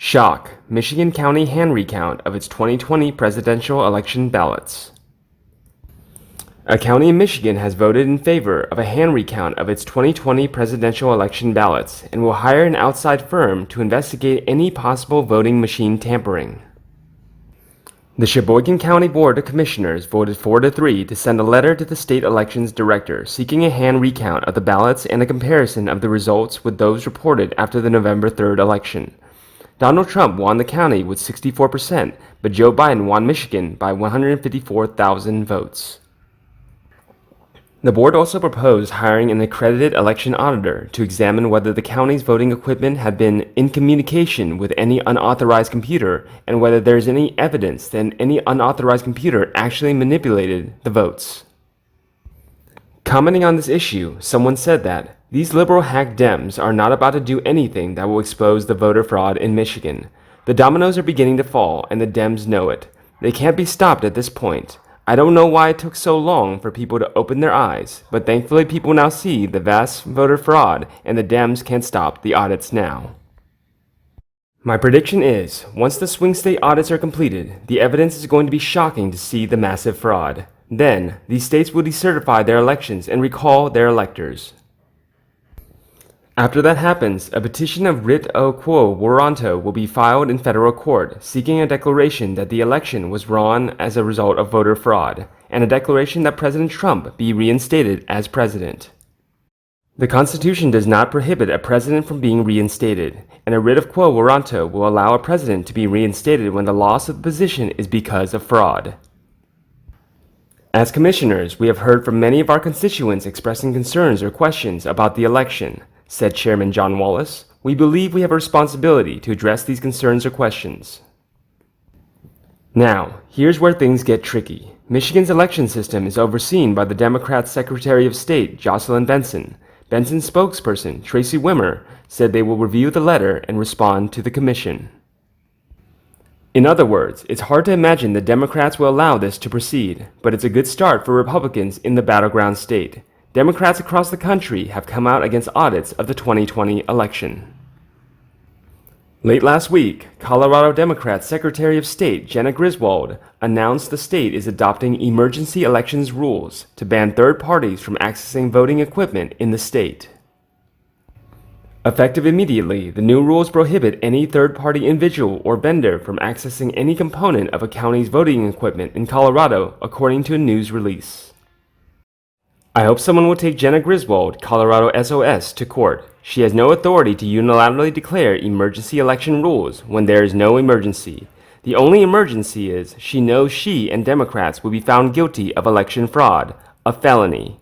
Shock: Michigan County hand recount of its 2020 presidential election ballots. A county in Michigan has voted in favor of a hand recount of its 2020 presidential election ballots and will hire an outside firm to investigate any possible voting machine tampering. The Sheboygan County Board of Commissioners voted 4-3 to send a letter to the state elections director seeking a hand recount of the ballots and a comparison of the results with those reported after the November 3rd election. Donald Trump won the county with 64%, but Joe Biden won Michigan by 154,000 votes. The board also proposed hiring an accredited election auditor to examine whether the county's voting equipment had been in communication with any unauthorized computer and whether there is any evidence that any unauthorized computer actually manipulated the votes. Commenting on this issue, someone said that these liberal hack Dems are not about to do anything that will expose the voter fraud in Michigan. The dominoes are beginning to fall, and the Dems know it. They can't be stopped at this point. I don't know why it took so long for people to open their eyes, but thankfully people now see the vast voter fraud, and the Dems can't stop the audits now. My prediction is, once the swing state audits are completed, the evidence is going to be shocking to see the massive fraud. Then, these states will decertify their elections and recall their electors. After that happens, a petition of writ quo warranto will be filed in federal court, seeking a declaration that the election was wrong as a result of voter fraud, and a declaration that President Trump be reinstated as president. The Constitution does not prohibit a president from being reinstated, and a writ of quo warranto will allow a president to be reinstated when the loss of the position is because of fraud. As commissioners, we have heard from many of our constituents expressing concerns or questions about the election. Said Chairman John Wallace, we believe we have a responsibility to address these concerns or questions. Now, here's where things get tricky. Michigan's election system is overseen by the Democrat Secretary of State, Jocelyn Benson. Benson's spokesperson, Tracy Wimmer, said they will review the letter and respond to the commission. In other words, it's hard to imagine the Democrats will allow this to proceed, but it's a good start for Republicans in the battleground state. Democrats across the country have come out against audits of the 2020 election. Late last week, Colorado Democrat Secretary of State Jena Griswold announced the state is adopting emergency elections rules to ban third parties from accessing voting equipment in the state. Effective immediately, the new rules prohibit any third-party individual or vendor from accessing any component of a county's voting equipment in Colorado, according to a news release. I hope someone will take Jena Griswold, Colorado SOS, to court. She has no authority to unilaterally declare emergency election rules when there is no emergency. The only emergency is she knows she and Democrats will be found guilty of election fraud, a felony.